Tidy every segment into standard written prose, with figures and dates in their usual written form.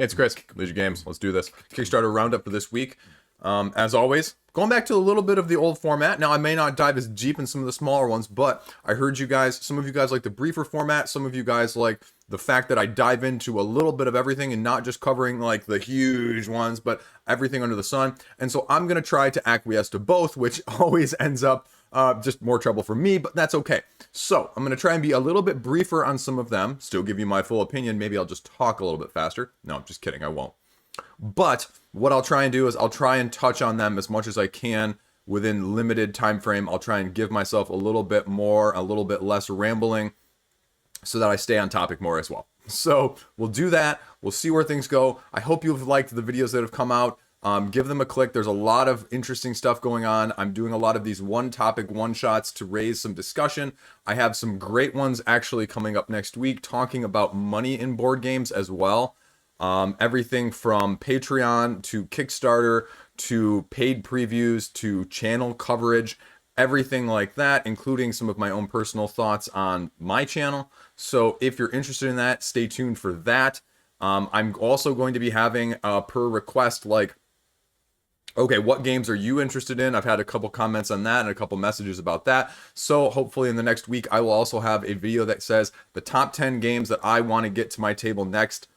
Hey, it's Chris, Liege Games. Let's do this. Kickstarter roundup for this week. As always, going back to a little bit of the old format. Now, I may not dive as deep in some of the smaller ones, but I heard you guys, some of you guys like the briefer format. Some of you guys like the fact that I dive into a little bit of everything and not just covering like the huge ones, but everything under the sun. And so I'm going to try to acquiesce to both, which always ends up just more trouble for me, but that's okay. So I'm going to try and be a little bit briefer on some of them, still give you my full opinion. Maybe I'll just talk a little bit faster. No, I'm just kidding. I won't. But what I'll try and do is I'll try and touch on them as much as I can within limited time frame. I'll try and give myself a little bit more, a little bit less rambling so that I stay on topic more as well. So we'll do that. We'll see where things go. I hope you've liked the videos that have come out. Give them a click. There's a lot of interesting stuff going on. I'm doing a lot of these one topic one shots to raise some discussion. I have some great ones actually coming up next week talking about money in board games as well. Everything from Patreon to Kickstarter to paid previews to channel coverage, everything like that, including some of my own personal thoughts on my channel. So if you're interested in that, stay tuned for that. I'm also going to be having per request, like, okay, what games are you interested in? I've had a couple comments on that and a couple messages about that. So hopefully in the next week, I will also have a video that says the top 10 games that I want to get to my table next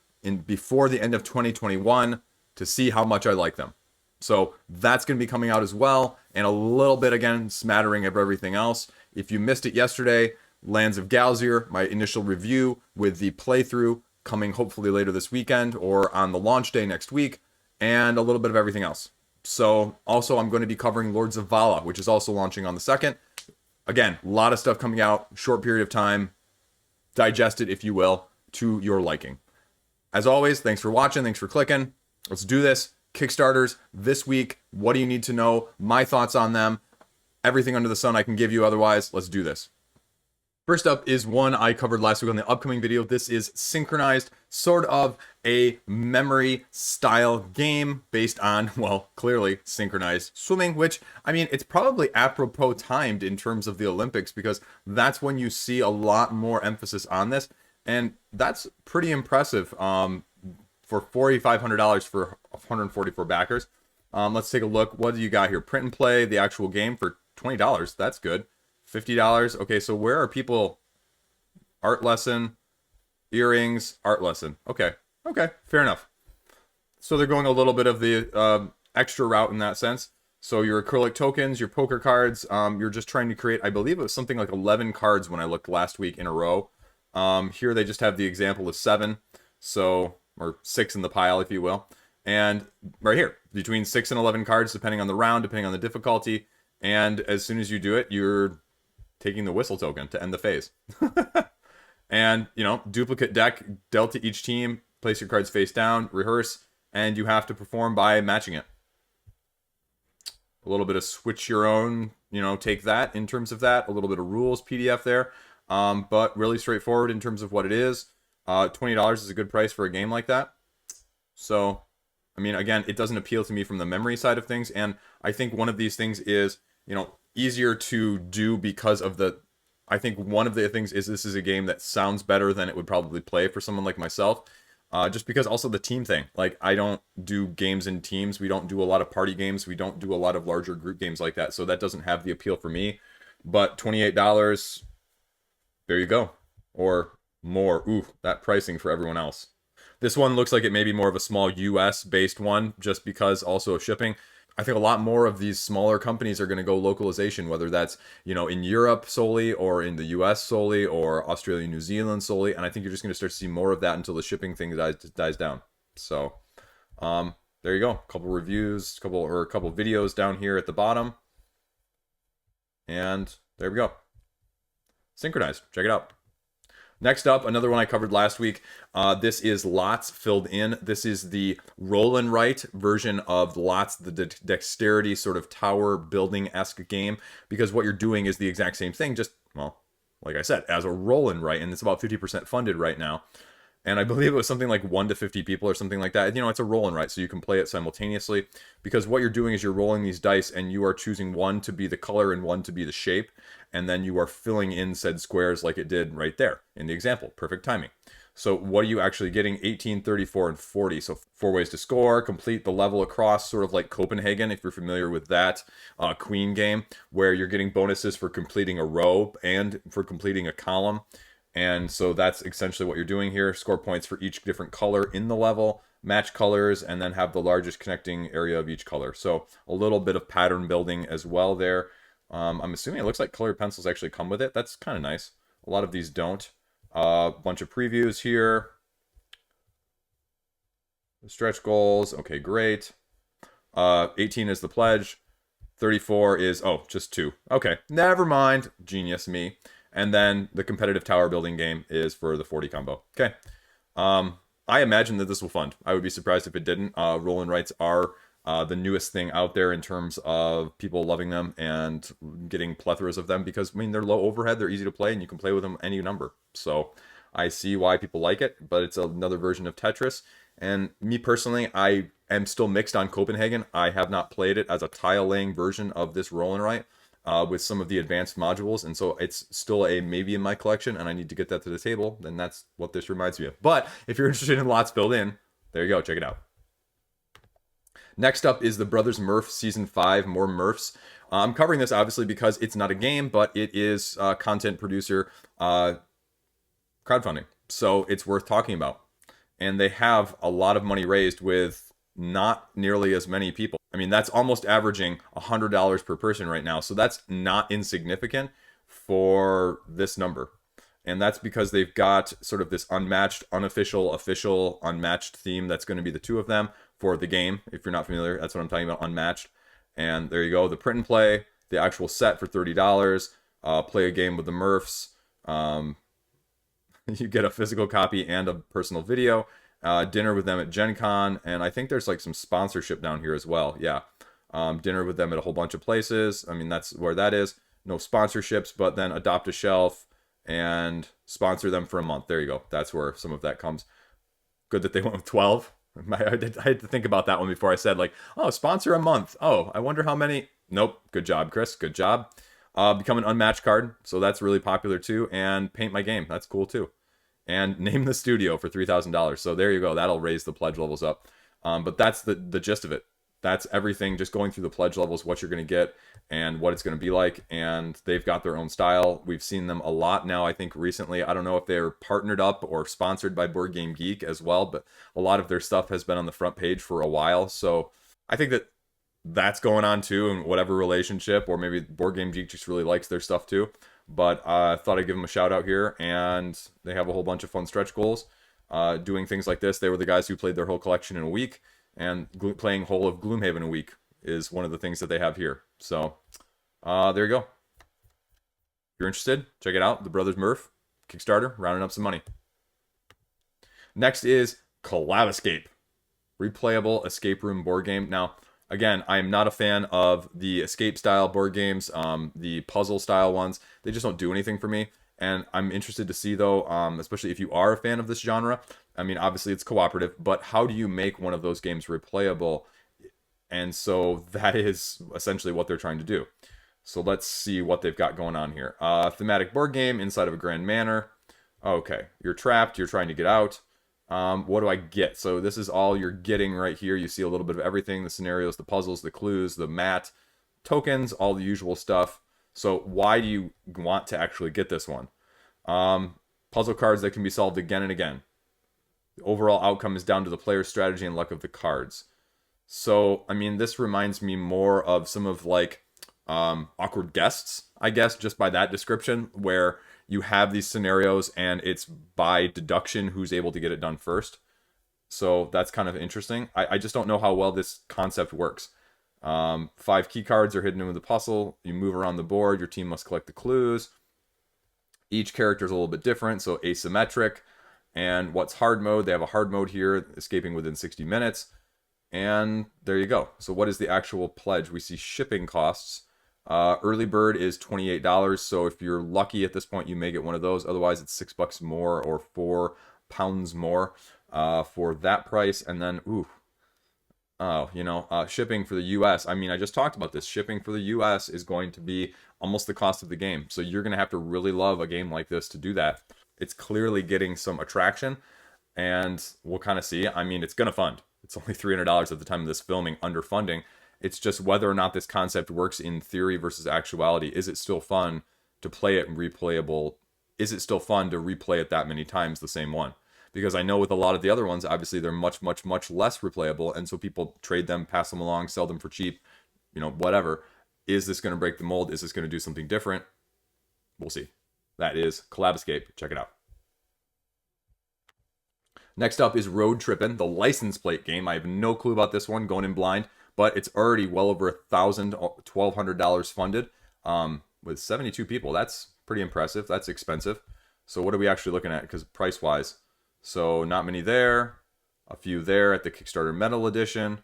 before the end of 2021 to see how much I like them. So that's going to be coming out as well. And a little bit, again, smattering of everything else. If you missed it yesterday, Lands of Galzier, my initial review with the playthrough coming hopefully later this weekend or on the launch day next week, and a little bit of everything else. So also I'm going to be covering Lords of Vala, which is also launching on the 2nd. Again, a lot of stuff coming out, short period of time. Digest it, if you will, to your liking. As always, thanks for watching. Thanks for clicking. Let's do this. Kickstarters this week. What do you need to know? My thoughts on them. Everything under the sun I can give you otherwise. Let's do this. First up is one I covered last week on the upcoming video. This is Synchronized, sort of a memory style game based on, well, clearly synchronized swimming, which, I mean, it's probably apropos timed in terms of the Olympics because that's when you see a lot more emphasis on this. And that's pretty impressive for $4,500 for 144 backers. Let's take a look. What do you got here? Print and play, the actual game for $20. That's good. $50. Okay, so where are people? Art lesson, earrings, art lesson. Okay, fair enough. So they're going a little bit of the extra route in that sense. So your acrylic tokens, your poker cards, you're just trying to create, I believe it was something like 11 cards when I looked last week in a row. Here they just have the example of 7, so, or 6 in the pile, if you will. And right here, between 6 and 11 cards, depending on the round, depending on the difficulty. And as soon as you do it, you're taking the whistle token to end the phase. And, you know, duplicate deck dealt to each team, place your cards face down, rehearse, and you have to perform by matching it. A little bit of switch your own, you know, take that in terms of that. A little bit of rules PDF there. But really straightforward in terms of what it is. $20 is a good price for a game like that. So, I mean, again, it doesn't appeal to me from the memory side of things. And I think one of these things is, you know, easier to do because of the, I think one of the things is this is a game that sounds better than it would probably play for someone like myself. Just because also the team thing, like I don't do games in teams. We don't do a lot of party games. We don't do a lot of larger group games like that. So that doesn't have the appeal for me, but $28, there you go. Or more. Ooh, that pricing for everyone else. This one looks like it may be more of a small US based one just because also of shipping. I think a lot more of these smaller companies are going to go localization, whether that's, you know, in Europe solely or in the US solely or Australia, New Zealand solely. And I think you're just going to start to see more of that until the shipping thing dies down. So there you go. A couple reviews, a couple videos down here at the bottom. And there we go. Synchronized. Check it out. Next up, another one I covered last week. This is Lots Filled In. This is the roll and write version of Lots, the dexterity sort of tower building-esque game, because what you're doing is the exact same thing, just, well, like I said, as a roll and write, and it's about 50% funded right now. And I believe it was something like 1 to 50 people or something like that. You know, it's a roll and write, so you can play it simultaneously, because what you're doing is you're rolling these dice and you are choosing one to be the color and one to be the shape, and then you are filling in said squares like it did right there in the example. Perfect timing. So what are you actually getting? 18, 34, and 40. So 4 ways to score, complete the level across, sort of like Copenhagen, if you're familiar with that Queen game, where you're getting bonuses for completing a row and for completing a column. And so that's essentially what you're doing here. Score points for each different color in the level, match colors, and then have the largest connecting area of each color. So a little bit of pattern building as well there. I'm assuming it looks like colored pencils actually come with it. That's kind of nice. A lot of these don't. Bunch of previews here. Stretch goals. Okay, great. 18 is the pledge. 34 is, oh, just 2. Okay, never mind. Genius me. And then the competitive tower building game is for the 40 combo. Okay. I imagine that this will fund. I would be surprised if it didn't. Roll and writes are the newest thing out there in terms of people loving them and getting plethoras of them because, I mean, they're low overhead, they're easy to play, and you can play with them any number. So I see why people like it, but it's another version of Tetris. And me personally, I am still mixed on Copenhagen. I have not played it as a tile-laying version of this roll and write with some of the advanced modules, and so it's still a maybe in my collection, and I need to get that to the table. Then that's what this reminds me of. But if you're interested in lots built in, there you go, check it out. Next up is the Brothers Murph Season 5, more Murphs. I'm covering this obviously because it's not a game, but it is content producer crowdfunding. So it's worth talking about. And they have a lot of money raised with not nearly as many people. I mean, that's almost averaging $100 per person right now. So that's not insignificant for this number. And that's because they've got sort of this unmatched, unofficial, official, unmatched theme that's going to be the two of them for the game. If you're not familiar, that's what I'm talking about, unmatched. And there you go, the print and play, the actual set for $30. Play a game with the Murphs. You get a physical copy and a personal video. Dinner with them at Gen Con. And I think there's like some sponsorship down here as well. Yeah. Dinner with them at a whole bunch of places. I mean, that's where that is. No sponsorships, but then adopt a shelf and sponsor them for a month. There you go. That's where some of that comes. Good that they went with 12. I had to think about that one before I said, like, oh, sponsor a month. Oh, I wonder how many. Nope. Good job, Chris. Good job. Become an unmatched card. So that's really popular too. And paint my game. That's cool too. And name the studio for $3,000. So there you go. That'll raise the pledge levels up. But that's the gist of it. That's everything, just going through the pledge levels, what you're going to get and what it's going to be like. And they've got their own style. We've seen them a lot now, I think, recently. I don't know if they're partnered up or sponsored by Board Game Geek as well, but a lot of their stuff has been on the front page for a while. So I think that that's going on too in whatever relationship, or maybe Board Game Geek just really likes their stuff too. But I thought I'd give them a shout out here. And they have a whole bunch of fun stretch goals doing things like this. They were the guys who played their whole collection in a week. And playing whole of Gloomhaven a week is one of the things that they have here. So there you go. If you're interested, check it out. The Brothers Murph Kickstarter, rounding up some money. Next is Collabescape, replayable escape room board game. Now, again, I am not a fan of the escape style board games, the puzzle style ones. They just don't do anything for me. And I'm interested to see, though, especially if you are a fan of this genre. I mean, obviously it's cooperative, but how do you make one of those games replayable? And so that is essentially what they're trying to do. So let's see what they've got going on here. Thematic board game inside of a grand manor. Okay, you're trapped. You're trying to get out. What do I get? So this is all you're getting right here. You see a little bit of everything. The scenarios, the puzzles, the clues, the mat, tokens, all the usual stuff. So why do you want to actually get this one? Puzzle cards that can be solved again and again. The overall outcome is down to the player's strategy and luck of the cards. So, I mean, this reminds me more of some of like Awkward Guests, I guess, just by that description, where you have these scenarios and it's by deduction who's able to get it done first. So that's kind of interesting. I just don't know how well this concept works. 5 key cards are hidden in the puzzle. You move around the board. Your team must collect the clues. Each character is a little bit different, so asymmetric. And what's hard mode? They have a hard mode here, escaping within 60 minutes. And there you go. So what is the actual pledge? We see shipping costs. Early bird is $28. So if you're lucky at this point, you may get one of those. Otherwise, it's $6 more or £4 more for that price. And then, shipping for the US. I mean, I just talked about this. Shipping for the US is going to be almost the cost of the game. So you're going to have to really love a game like this to do that. it's clearly getting some attraction, and we'll kind of see. I mean, it's going to fund. It's only $300 at the time of this filming, under funding. It's just whether or not this concept works in theory versus actuality. Is it still fun to play it and replayable? Is it still fun to replay it that many times, the same one? Because I know with a lot of the other ones, obviously they're much, much, much less replayable, and so people trade them, pass them along, sell them for cheap, whatever. Is this going to break the mold? Is this going to do something different? We'll see. That is Collabescape. Check it out. Next up is Road Trippin', the license plate game. I have no clue about this one, going in blind, but it's already well over $1,200 funded with 72 people. That's pretty impressive. That's expensive. So what are we actually looking at? Because price-wise, so not many there, a few there at the Kickstarter Metal Edition,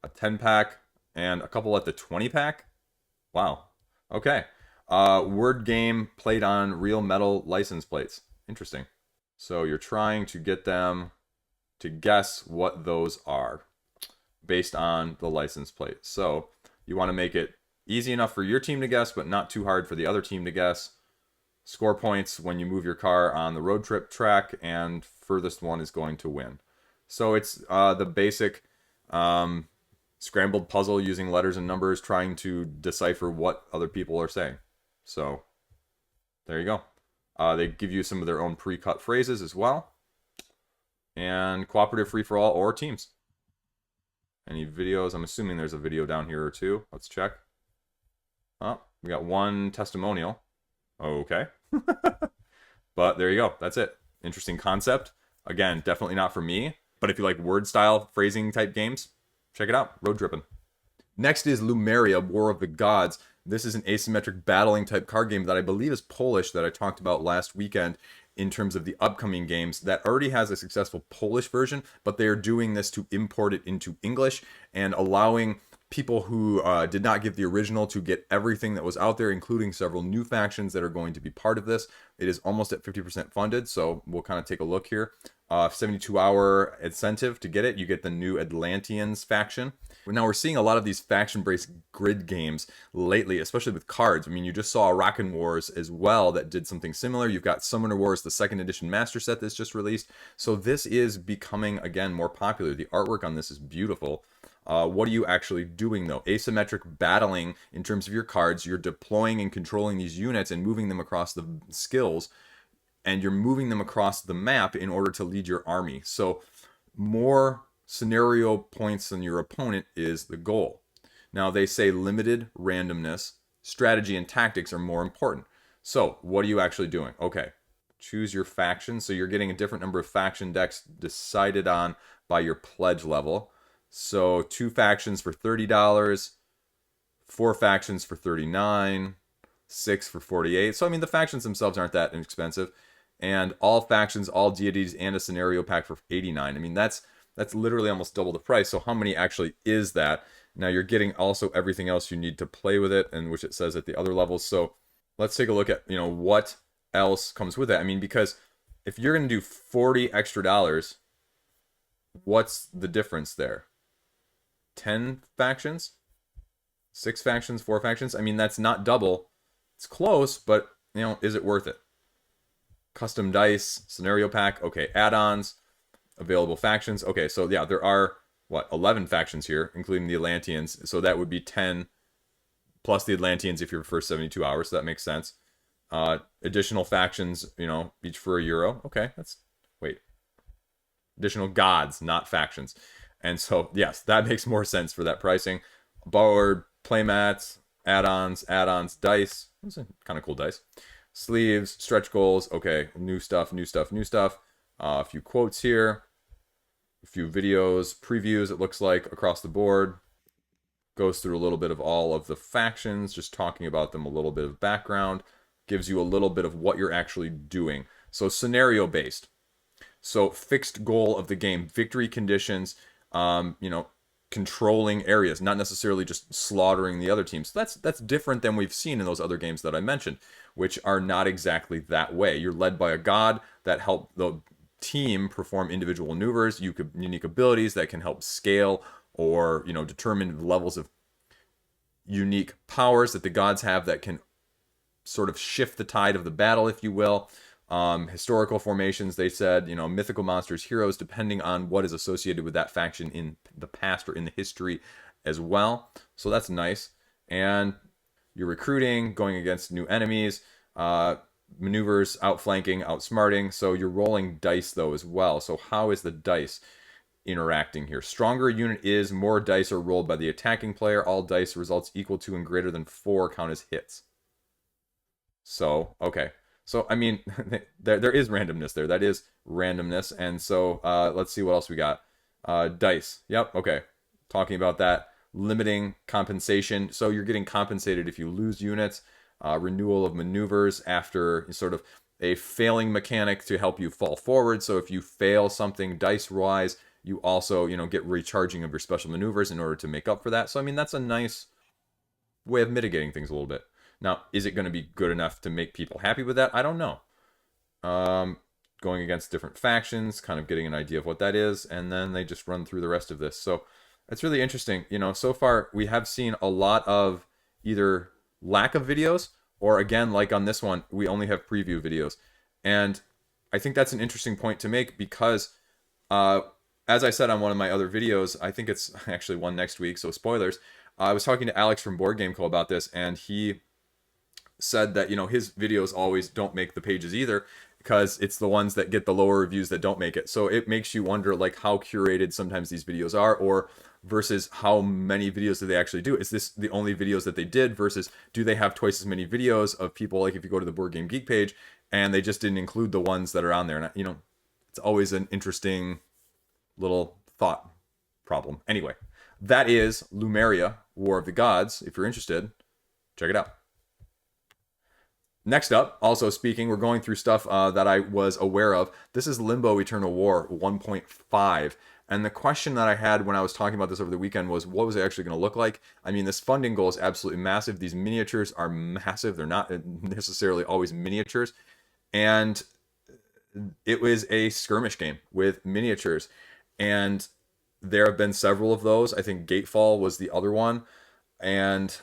a 10-pack, and a couple at the 20-pack. Wow. Okay. Word game played on real metal license plates. Interesting. So you're trying to get them to guess what those are based on the license plate. So you want to make it easy enough for your team to guess, but not too hard for the other team to guess. Score points when you move your car on the road trip track, and furthest one is going to win. So it's the basic scrambled puzzle using letters and numbers, trying to decipher what other people are saying. So there you go. They give you some of their own pre-cut phrases as well. And cooperative free-for-all or teams. Any videos? I'm assuming there's a video down here or two. Let's check. Oh, we got one testimonial. Okay. But there you go. That's it. Interesting concept. Again, definitely not for me. But if you like word style, phrasing type games, check it out. Road Trippin'. Next is Lumeria War of the Gods. This is an asymmetric battling type card game that I believe is Polish, that I talked about last weekend in terms of the upcoming games, that already has a successful Polish version, but they are doing this to import it into English and allowing people who did not get the original to get everything that was out there, including several new factions that are going to be part of this. It is almost at 50% funded, so we'll kind of take a look here. 72-hour incentive to get it. You get the new Atlanteans faction. Now we're seeing a lot of these faction-based grid games lately, especially with cards. I mean, you just saw Rockin' Wars as well that did something similar. You've got Summoner Wars, the 2nd edition master set that's just released. So this is becoming, again, more popular. The artwork on this is beautiful. What are you actually doing, though? Asymmetric battling in terms of your cards. You're deploying and controlling these units and moving them across the skills, and you're moving them across the map in order to lead your army. So more scenario points than your opponent is the goal. Now, they say limited randomness, strategy, and tactics are more important. So what are you actually doing? Okay, choose your faction. So you're getting a different number of faction decks decided on by your pledge level. So 2 factions for $30, 4 factions for $39, 6 for $48. So I mean, the factions themselves aren't that inexpensive, and all factions, all deities, and a scenario pack for $89. I mean, that's literally almost double the price. So how many actually is that? Now you're getting also everything else you need to play with it, and which it says at the other levels. So let's take a look at what else comes with it. I mean, because if you're going to do $40 extra, what's the difference there? 10 factions, 6 factions, 4 factions. I mean, that's not double. It's close, but is it worth it? Custom dice, scenario pack. Okay, add-ons, available factions. Okay, so yeah, there are 11 factions here, including the Atlanteans. So that would be 10 plus the Atlanteans if you're for 72 hours. So that makes sense. Additional factions, each for €1. Okay, additional gods, not factions. And so, yes, that makes more sense for that pricing. Board, playmats, add-ons, dice. Those are kind of cool dice. Sleeves, stretch goals. Okay, new stuff. A few quotes here. A few videos, previews, it looks like, across the board. Goes through a little bit of all of the factions, just talking about them, a little bit of background. Gives you a little bit of what you're actually doing. So scenario-based. So fixed goal of the game, victory conditions, controlling areas, not necessarily just slaughtering the other teams. So that's different than we've seen in those other games that I mentioned, which are not exactly that way. You're led by a god that help the team perform individual maneuvers, unique abilities that can help scale or determine levels of unique powers that the gods have that can sort of shift the tide of the battle, if you will. Historical formations, they said, mythical monsters, heroes, depending on what is associated with that faction in the past or in the history as well. So that's nice. And you're recruiting, going against new enemies, maneuvers, outflanking, outsmarting. So you're rolling dice, though, as well. So how is the dice interacting here? Stronger a unit is, more dice are rolled by the attacking player. All dice results equal to and greater than 4 count as hits. So, okay. So, I mean, there is randomness there. That is randomness. And so, let's see what else we got. Dice. Yep, okay. Talking about that. Limiting compensation. So, you're getting compensated if you lose units. Renewal of maneuvers after sort of a failing mechanic to help you fall forward. So, if you fail something dice-wise, you also, get recharging of your special maneuvers in order to make up for that. So, I mean, that's a nice way of mitigating things a little bit. Now, is it going to be good enough to make people happy with that? I don't know. Going against different factions, kind of getting an idea of what that is, and then they just run through the rest of this. So it's really interesting. So far we have seen a lot of either lack of videos, or again, like on this one, we only have preview videos. And I think that's an interesting point to make because, as I said on one of my other videos, I think it's actually one next week, so spoilers. I was talking to Alex from Board Game Co. about this, and he said that his videos always don't make the pages either because it's the ones that get the lower reviews that don't make it. So it makes you wonder like how curated sometimes these videos are, or versus how many videos do they actually do. Is this the only videos that they did versus do they have twice as many videos of people, like if you go to the Board Game Geek page and they just didn't include the ones that are on there. And it's always an interesting little thought problem. Anyway, that is Lumeria War of the Gods. If you're interested, check it out. Next up, also speaking, we're going through stuff that I was aware of. This is Limbo Eternal War 1.5. And the question that I had when I was talking about this over the weekend was, what was it actually going to look like? I mean, this funding goal is absolutely massive. These miniatures are massive. They're not necessarily always miniatures. And it was a skirmish game with miniatures. And there have been several of those. I think Gatefall was the other one. And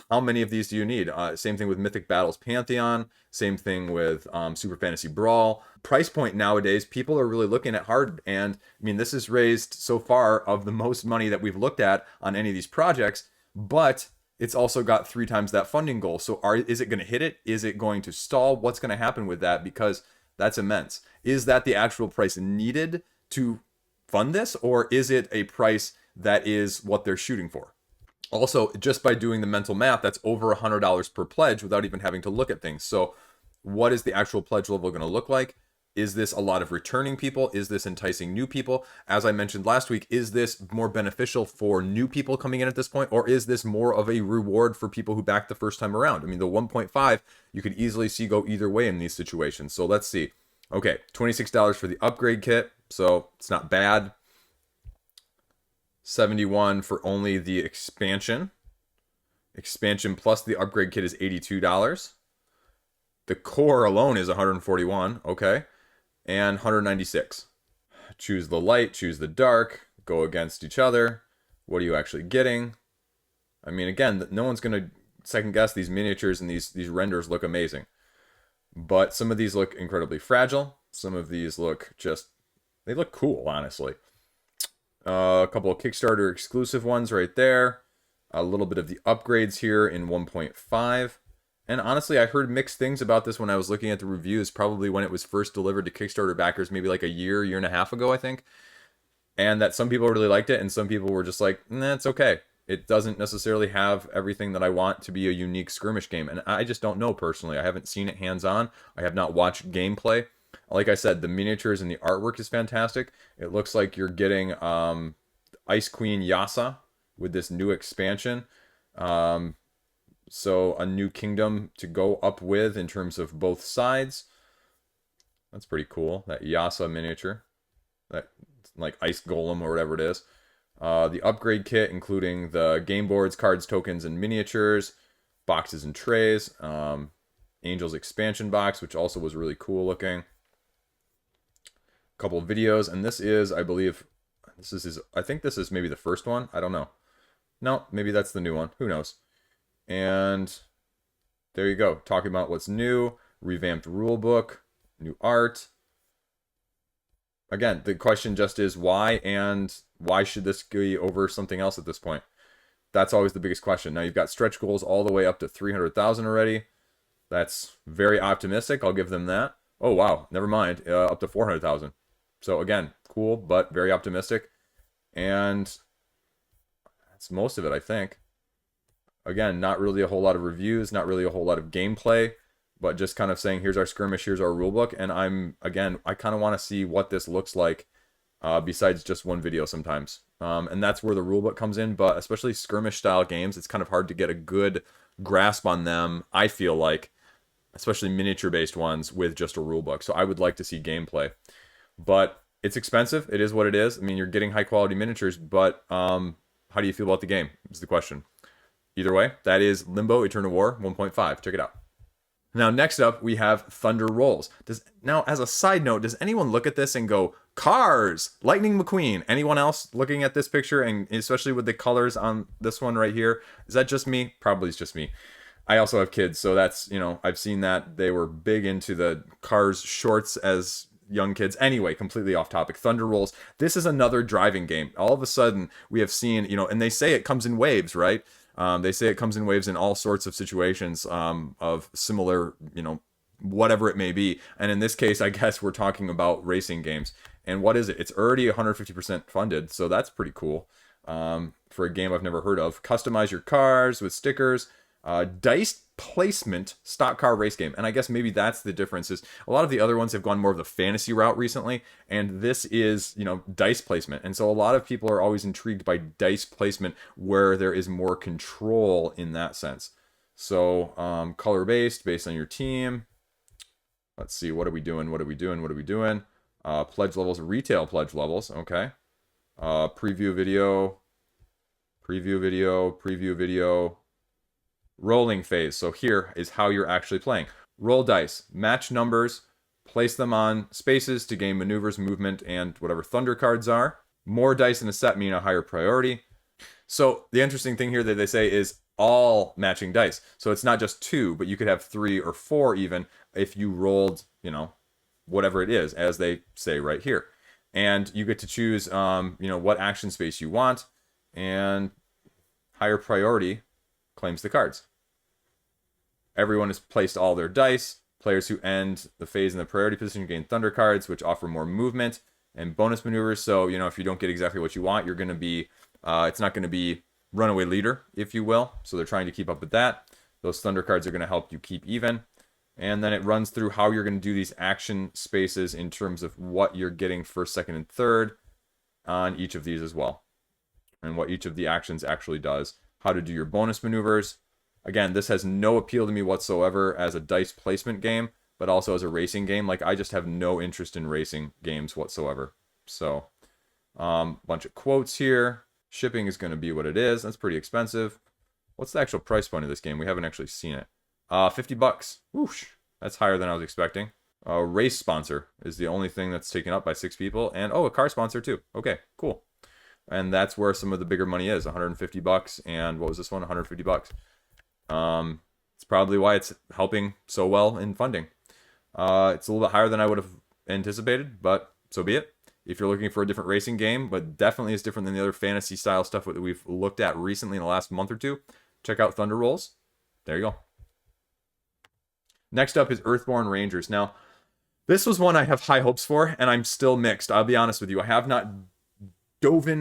how many of these do you need? Same thing with Mythic Battles Pantheon. Same thing with Super Fantasy Brawl. Price point nowadays, people are really looking at hard. And I mean, this has raised so far of the most money that we've looked at on any of these projects. But it's also got 3 times that funding goal. So is it going to hit it? Is it going to stall? What's going to happen with that? Because that's immense. Is that the actual price needed to fund this? Or is it a price that is what they're shooting for? Also, just by doing the mental math, that's over $100 per pledge without even having to look at things. So what is the actual pledge level going to look like? Is this a lot of returning people? Is this enticing new people? As I mentioned last week, is this more beneficial for new people coming in at this point? Or is this more of a reward for people who backed the first time around? I mean, the 1.5, you could easily see go either way in these situations. So let's see. Okay, $26 for the upgrade kit. So it's not bad. $71 for only the expansion. Expansion plus the upgrade kit is $82. The core alone is $141. Okay. And $196. Choose the light, choose the dark, go against each other. What are you actually getting? I mean, again, no one's going to second guess these miniatures, and these renders look amazing. But some of these look incredibly fragile. Some of these look they look cool, honestly. A couple of Kickstarter exclusive ones right there. A little bit of the upgrades here in 1.5. And honestly, I heard mixed things about this when I was looking at the reviews, probably when it was first delivered to Kickstarter backers, maybe like a year and a half ago, I think. And that some people really liked it, and some people were just like, nah, it's okay. It doesn't necessarily have everything that I want to be a unique skirmish game. And I just don't know personally. I haven't seen it hands-on. I have not watched gameplay. Like I said, the miniatures and the artwork is fantastic. It looks like you're getting Ice Queen Yasa with this new expansion. So a new kingdom to go up with in terms of both sides. That's pretty cool. That Yasa miniature. That like Ice Golem or whatever it is. The upgrade kit, including the game boards, cards, tokens, and miniatures. Boxes and trays. Angel's expansion box, which also was really cool looking. Couple of videos, and this is, I believe, I think this is maybe the first one. I don't know. No, maybe that's the new one. Who knows? And There you go. Talking about what's new, revamped rulebook, new art. Again, the question just is why, and why should this be over something else at this point? That's always the biggest question. Now you've got stretch goals all the way up to 300,000 already. That's very optimistic. I'll give them that. Oh, wow. Never mind. Up to 400,000. So again, cool, but very optimistic. And that's most of it, I think. Again, not really a whole lot of reviews, not really a whole lot of gameplay, but just kind of saying, here's our skirmish, here's our rulebook. And I kind of want to see what this looks like besides just one video sometimes. And that's where the rulebook comes in, but especially skirmish style games, it's kind of hard to get a good grasp on them, I feel like, especially miniature based ones with just a rulebook. So I would like to see gameplay, but it's expensive. It is what it is. I mean, you're getting high quality miniatures, but how do you feel about the game is the question. Either way, that is Limbo Eternal War 1.5. Check it out. Now, next up, we have Thunder Rolls. Now, as a side note, does anyone look at this and go, Cars, Lightning McQueen? Anyone else looking at this picture, and especially with the colors on this one right here? Is that just me? Probably it's just me. I also have kids, so that's, I've seen that. They were big into the Cars shorts as young kids. Anyway, completely off topic. Thunder Rolls. This is another driving game. All of a sudden, we have seen, and they say it comes in waves, right? They say it comes in waves in all sorts of situations of similar, whatever it may be. And in this case, I guess we're talking about racing games. And what is it? It's already 150% funded, so that's pretty cool for a game I've never heard of. Customize your cars with stickers. Dice placement stock car race game. And I guess maybe that's the difference, is a lot of the other ones have gone more of the fantasy route recently, and this is, dice placement. And so a lot of people are always intrigued by dice placement where there is more control in that sense. So color based on your team. Let's see, what are we doing? Pledge levels, retail pledge levels. Okay. Preview video. Rolling phase. So here is how you're actually playing. Roll dice, match numbers, place them on spaces to gain maneuvers, movement, and whatever thunder cards are. More dice in a set mean a higher priority. So the interesting thing here that they say is all matching dice. So it's not just 2, but you could have 3 or 4 even if you rolled, whatever it is, as they say right here. And you get to choose, what action space you want, and higher priority claims the cards. Everyone has placed all their dice. Players who end the phase in the priority position gain thunder cards, which offer more movement and bonus maneuvers. So, if you don't get exactly what you want, you're going to be, it's not going to be runaway leader, if you will. So they're trying to keep up with that. Those thunder cards are going to help you keep even. And then it runs through how you're going to do these action spaces in terms of what you're getting first, second, and third on each of these as well. And what each of the actions actually does. How to do your bonus maneuvers. Again, this has no appeal to me whatsoever as a dice placement game, but also as a racing game. Like, I just have no interest in racing games whatsoever. So, bunch of quotes here. Shipping is going to be what it is. That's pretty expensive. What's the actual price point of this game? We haven't actually seen it. $50. Whoosh. That's higher than I was expecting. Race sponsor is the only thing that's taken up by 6 people. And, a car sponsor too. Okay, cool. And that's where some of the bigger money is. $150. And what was this one? $150. It's probably why it's helping so well in funding. It's a little bit higher than I would have anticipated, but so be it. If you're looking for a different racing game, but definitely is different than the other fantasy style stuff that we've looked at recently in the last month or two, check out Thunder Rolls. There you go. Next up is Earthborne Rangers. Now, this was one I have high hopes for, and I'm still mixed. I'll be honest with you. I have not delved.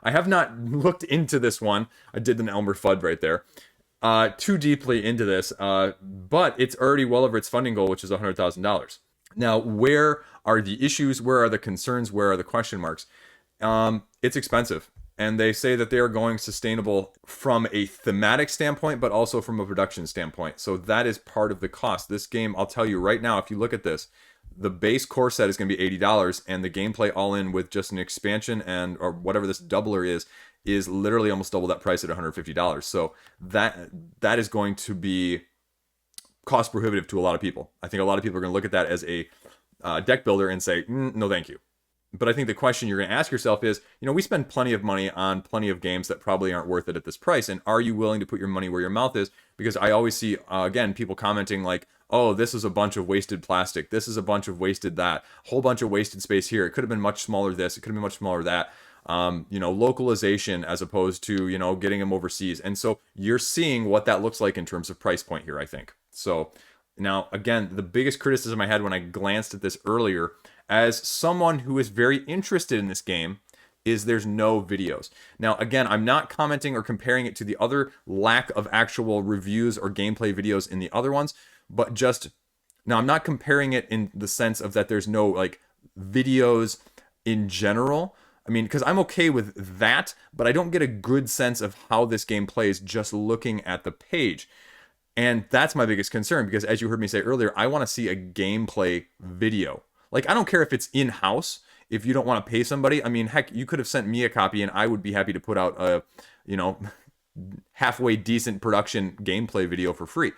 I have not looked into this one. I did an Elmer Fudd right there. Too deeply into this, but it's already well over its funding goal, which is $100,000. Now, where are the issues? Where are the concerns? Where are the question marks? It's expensive. And they say that they are going sustainable from a thematic standpoint, but also from a production standpoint. So that is part of the cost. This game, I'll tell you right now, if you look at this, the base core set is going to be $80, and the gameplay all in with just an expansion or whatever this doubler is literally almost double that price at $150. So that is going to be cost prohibitive to a lot of people. I think a lot of people are going to look at that as a deck builder and say, no, thank you. But I think the question you're going to ask yourself is, we spend plenty of money on plenty of games that probably aren't worth it at this price. And are you willing to put your money where your mouth is? Because I always see, again, people commenting like, oh, this is a bunch of wasted plastic. This is a bunch of wasted that. Whole bunch of wasted space here. It could have been much smaller this. It could have been much smaller that. Localization as opposed to, getting them overseas. And so you're seeing what that looks like in terms of price point here, I think. So now, again, the biggest criticism I had when I glanced at this earlier, as someone who is very interested in this game, is there's no videos. Now, again, I'm not commenting or comparing it to the other lack of actual reviews or gameplay videos in the other ones, but just, now I'm not comparing it in the sense of that there's no, like, videos in general. I mean, because I'm okay with that, but I don't get a good sense of how this game plays just looking at the page. And that's my biggest concern, because as you heard me say earlier, I want to see a gameplay video. Like, I don't care if it's in-house, if you don't want to pay somebody. I mean, heck, you could have sent me a copy and I would be happy to put out a, halfway decent production gameplay video for free.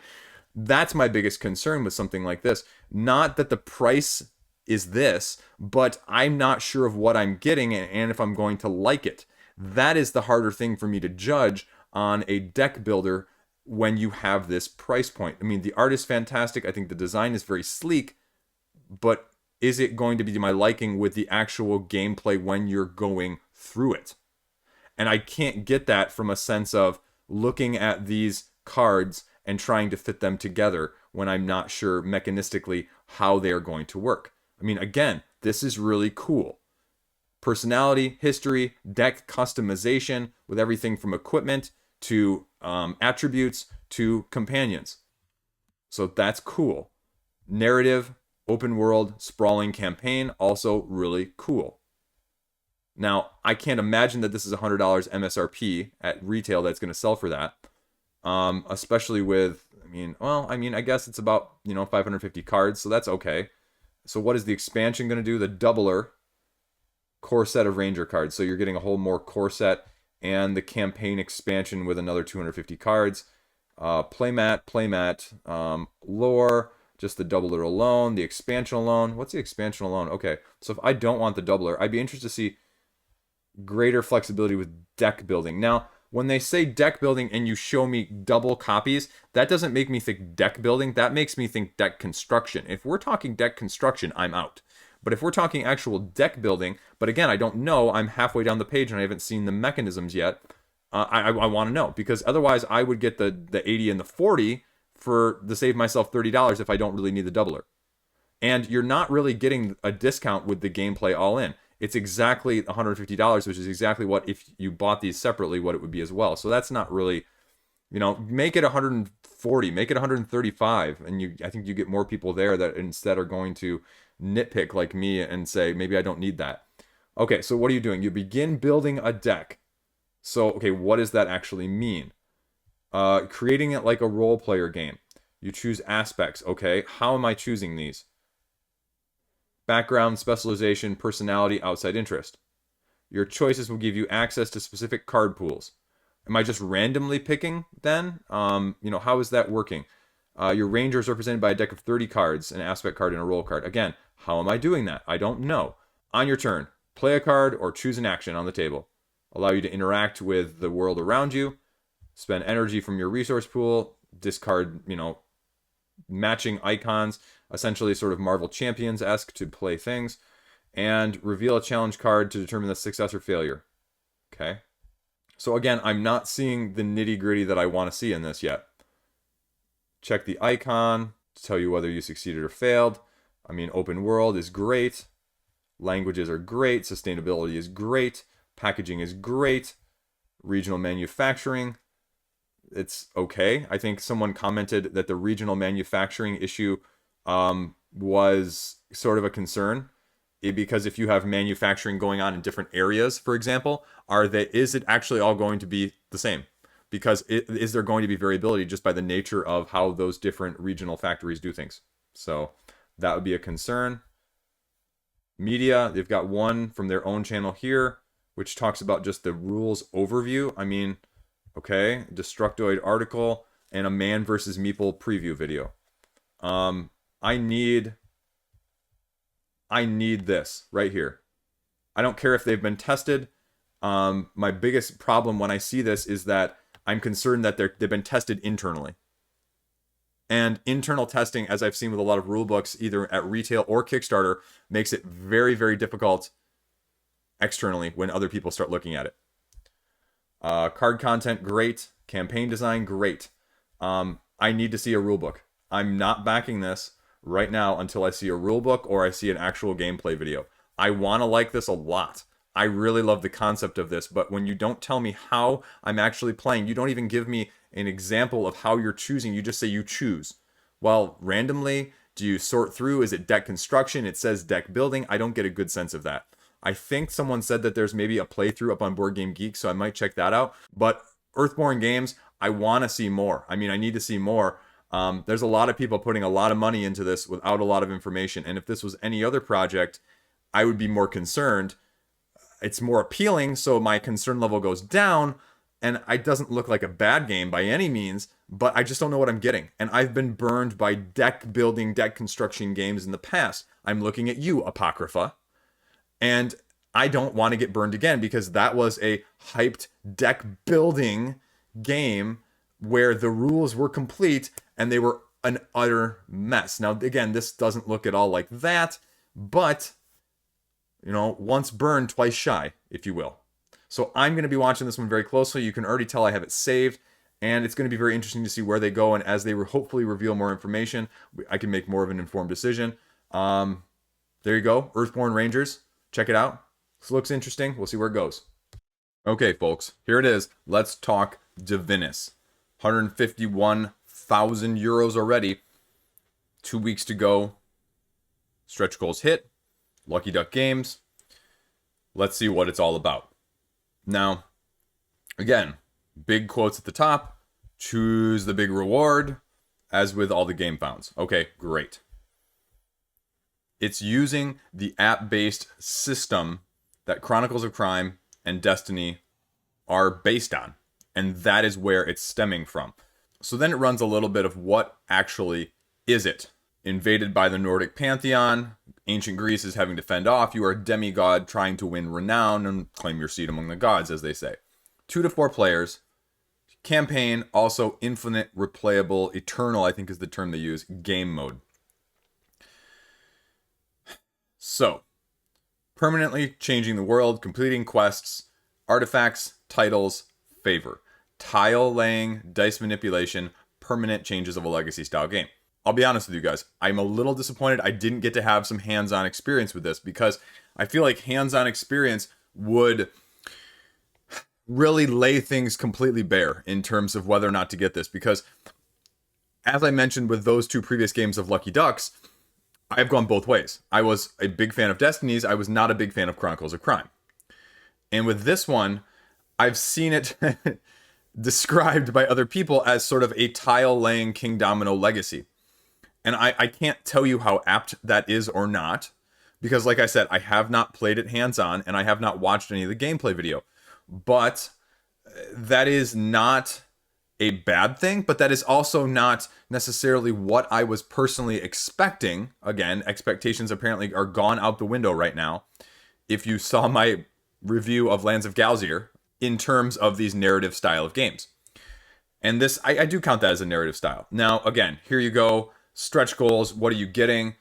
That's my biggest concern with something like this. Not that the price is this, but I'm not sure of what I'm getting and if I'm going to like it. That is the harder thing for me to judge on a deck builder when you have this price point. I mean, the art is fantastic. I think the design is very sleek, but is it going to be to my liking with the actual gameplay when you're going through it? And I can't get that from a sense of looking at these cards and trying to fit them together when I'm not sure mechanistically how they are going to work. I mean, again, this is really cool. Personality, history, deck customization with everything from equipment to attributes to companions. So that's cool. Narrative, open world, sprawling campaign, also really cool. Now, I can't imagine that this is $100 MSRP at retail that's going to sell for that. Especially with, I guess it's about, 550 cards, so that's okay. So what is the expansion going to do? The doubler core set of Ranger cards. So you're getting a whole more core set and the campaign expansion with another 250 cards. Playmat, lore, just the doubler alone, the expansion alone. What's the expansion alone? Okay, so if I don't want the doubler, I'd be interested to see greater flexibility with deck building. Now, when they say deck building and you show me double copies, that doesn't make me think deck building. That makes me think deck construction. If we're talking deck construction, I'm out. But if we're talking actual deck building, but again, I don't know, I'm halfway down the page and I haven't seen the mechanisms yet, I want to know. Because otherwise, I would get the 80 and the 40 to save myself $30 if I don't really need the doubler. And you're not really getting a discount with the gameplay all in. It's exactly $150, which is exactly what, if you bought these separately, what it would be as well. So that's not really, make it 140, make it 135, and I think you get more people there that instead are going to nitpick like me and say, maybe I don't need that. Okay, so what are you doing? You begin building a deck. So, okay, what does that actually mean? Creating it like a role player game. You choose aspects, okay? How am I choosing these? Background, specialization, personality, outside interest. Your choices will give you access to specific card pools. Am I just randomly picking then? How is that working? Your ranger is represented by a deck of 30 cards, an aspect card, and a role card. Again, how am I doing that? I don't know. On your turn, play a card or choose an action on the table. Allow you to interact with the world around you. Spend energy from your resource pool. Discard, matching icons, essentially sort of Marvel Champions-esque to play things, and reveal a challenge card to determine the success or failure. Okay. So again, I'm not seeing the nitty-gritty that I want to see in this yet. Check the icon to tell you whether you succeeded or failed. Open world is great. Languages are great. Sustainability is great. Packaging is great. Regional manufacturing, it's okay. I think someone commented that the regional manufacturing issue was sort of a concern, because if you have manufacturing going on in different areas, for example, is it actually all going to be the same? Because is there going to be variability just by the nature of how those different regional factories do things? So that would be a concern. Media, they've got one from their own channel here, which talks about just the rules overview. Okay, Destructoid article and a Man versus Meeple preview video. I need this right here. I don't care if they've been tested. My biggest problem when I see this is that I'm concerned that they've been tested internally. And internal testing, as I've seen with a lot of rule books, either at retail or Kickstarter, makes it very, very difficult externally when other people start looking at it. Card content, great. Campaign design, great. I need to see a rule book. I'm not backing this right now until I see a rule book or I see an actual gameplay video. I want to like this a lot. I really love the concept of this, but when you don't tell me how I'm actually playing, you don't even give me an example of how you're choosing. You just say you choose. Well, randomly, do you sort through? Is it deck construction? It says deck building. I don't get a good sense of that. I think someone said that there's maybe a playthrough up on Board Game Geek, so I might check that out. But Earthborne games, I want to see more. I mean, I need to see more. There's a lot of people putting a lot of money into this without a lot of information. And if this was any other project, I would be more concerned. It's more appealing, so my concern level goes down. And it doesn't look like a bad game by any means, but I just don't know what I'm getting. And I've been burned by deck building, deck construction games in the past. I'm looking at you, Apocrypha. And I don't want to get burned again because that was a hyped deck building game where the rules were complete and they were an utter mess. Now, again, this doesn't look at all like that, but, you know, once burned, twice shy, if you will. So I'm going to be watching this one very closely. You can already tell I have it saved, and it's going to be very interesting to see where they go. And as they hopefully reveal more information, I can make more of an informed decision. There you go. Earthborne Rangers. Check it out. This looks interesting. We'll see where it goes. Okay, folks. Here it is. Let's talk Divinus. 151,000 euros already. 2 weeks to go. Stretch goals hit. Lucky Duck Games. Let's see what it's all about. Now, again, big quotes at the top. Choose the big reward, as with all the game founds. Okay, great. It's using the app-based system that Chronicles of Crime and Destiny are based on. And that is where it's stemming from. So then it runs a little bit of what actually is it? Invaded by the Nordic pantheon, ancient Greece is having to fend off. You are a demigod trying to win renown and claim your seat among the gods, as they say. 2 to 4 players. Campaign, also infinite, replayable, eternal, I think is the term they use, game mode. So, permanently changing the world, completing quests, artifacts, titles, favor. Tile laying, dice manipulation, permanent changes of a legacy style game. I'll be honest with you guys, I'm a little disappointed I didn't get to have some hands-on experience with this because I feel like hands-on experience would really lay things completely bare in terms of whether or not to get this. Because as I mentioned with those 2 previous games of Lucky Ducks, I've gone both ways. I was a big fan of Destinies. I was not a big fan of Chronicles of Crime. And with this one, I've seen it described by other people as sort of a tile-laying King Domino legacy. And I can't tell you how apt that is or not, because like I said, I have not played it hands-on, and I have not watched any of the gameplay video. But that is not a bad thing, but that is also not necessarily what I was personally expecting. Again, expectations apparently are gone out the window right now. If you saw my review of Lands of Galzier in terms of these narrative style of games. And this, I do count that as a narrative style. Now, again, here you go. Stretch goals, what are you getting?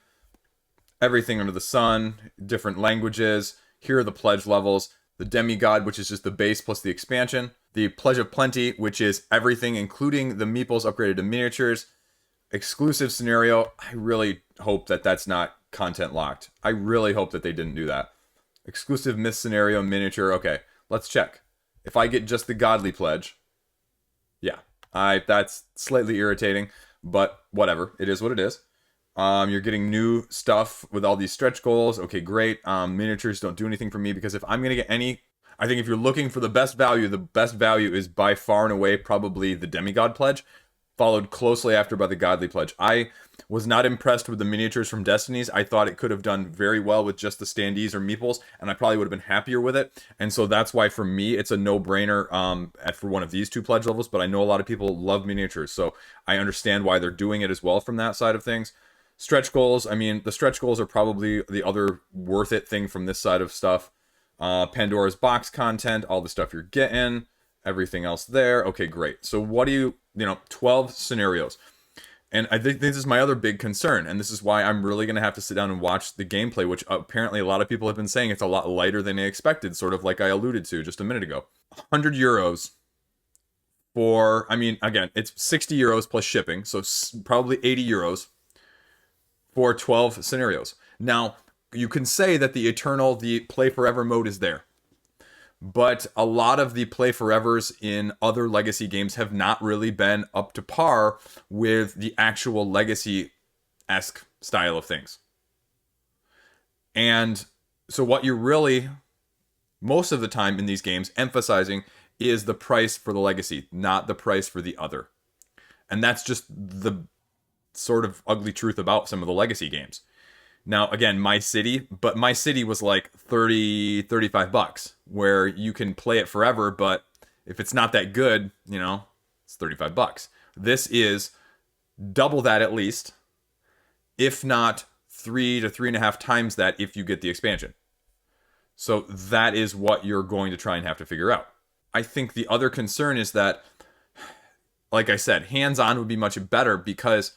Everything under the sun, different languages. Here are the pledge levels. The demigod, which is just the base plus the expansion. The pledge of plenty, which is everything, including the meeples upgraded to miniatures. Exclusive scenario. I really hope that that's not content locked. I really hope that they didn't do that. Exclusive myth scenario miniature. Okay, let's check. If I get just the godly pledge, yeah, that's slightly irritating. But whatever, it is what it is. You're getting new stuff with all these stretch goals. Okay, great. Miniatures don't do anything for me because if I'm going to get any... I think if you're looking for the best value is by far and away probably the Demigod Pledge, followed closely after by the Godly Pledge. I was not impressed with the miniatures from Destinies. I thought it could have done very well with just the standees or meeples, and I probably would have been happier with it. And so that's why, for me, it's a no-brainer for one of these 2 pledge levels, but I know a lot of people love miniatures, so I understand why they're doing it as well from that side of things. Stretch goals, I mean, the stretch goals are probably the other worth it thing from this side of stuff. Pandora's box content, all the stuff you're getting, everything else there. Okay, great. So what do you 12 scenarios. And I think this is my other big concern, and this is why I'm really going to have to sit down and watch the gameplay, which apparently a lot of people have been saying it's a lot lighter than they expected, sort of like I alluded to just a minute ago. 100 euros for, I mean, again, it's 60 euros plus shipping, so probably 80 euros for 12 scenarios. Now, you can say that the play forever mode is there. But a lot of the play forevers in other legacy games have not really been up to par with the actual legacy-esque style of things. And so what you're really, most of the time in these games, emphasizing is the price for the legacy, not the price for the other. And that's just the sort of ugly truth about some of the legacy games. Now, again, my city was like 30, 35 bucks, where you can play it forever, but if it's not that good, it's 35 bucks. This is double that at least, if not 3 to 3.5 times that if you get the expansion. So that is what you're going to try and have to figure out. I think the other concern is that, like I said, hands-on would be much better, because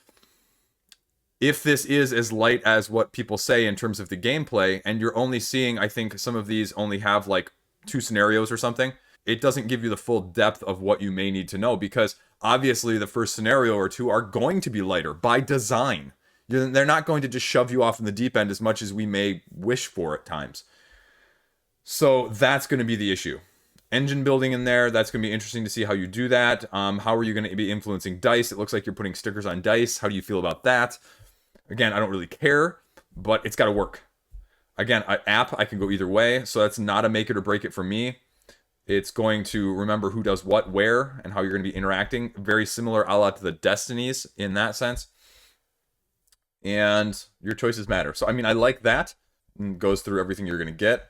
if this is as light as what people say in terms of the gameplay, and you're only seeing, I think some of these only have like 2 scenarios or something, it doesn't give you the full depth of what you may need to know, because obviously the first scenario or 2 are going to be lighter by design. They're not going to just shove you off in the deep end as much as we may wish for at times. So that's going to be the issue. Engine building in there, that's going to be interesting to see how you do that. How are you going to be influencing dice? It looks like you're putting stickers on dice. How do you feel about that? Again, I don't really care, but it's got to work. Again, an app, I can go either way, so that's not a make it or break it for me. It's going to remember who does what, where, and how you're going to be interacting. Very similar a la to the Destinies in that sense. And your choices matter. So, I mean, I like that. Goes through everything you're going to get.